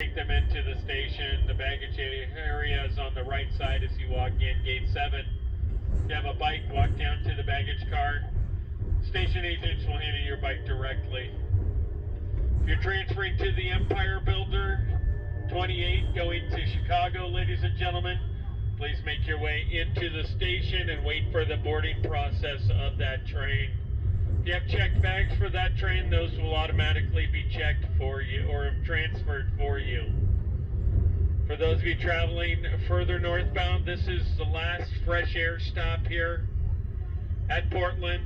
Take them into the station. The baggage area is on the right side as you walk in, gate 7. If you have a bike, walk down to the baggage car. Station agents will hand you your bike directly. If you're transferring to the Empire Builder 28 going to Chicago, ladies and gentlemen, please make your way into the station and wait for the boarding process of that train. If you have checked bags for that train, those will automatically be checked for you or transferred for you. For those of you traveling further northbound, this is the last fresh air stop here at Portland.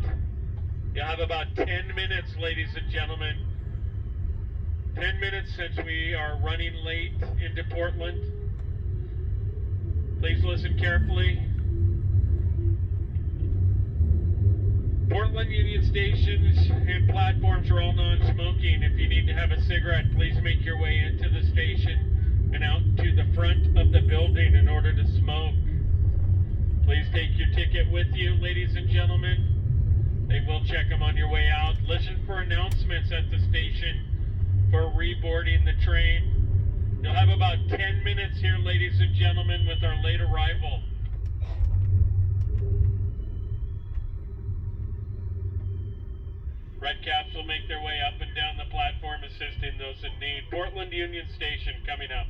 You'll have about 10 minutes, ladies and gentlemen. 10 minutes since we are running late into Portland. Please listen carefully. Portland Union stations and platforms are all non-smoking. If you need to have a cigarette, please make your way into the station and out to the front of the building in order to smoke. Please take your ticket with you, ladies and gentlemen. They will check them on your way out. Listen for announcements at the station for reboarding the train. You'll have about 10 minutes here, ladies and gentlemen, with our late arrival. Red caps will make their way up and down the platform, assisting those in need. Portland Union Station coming up.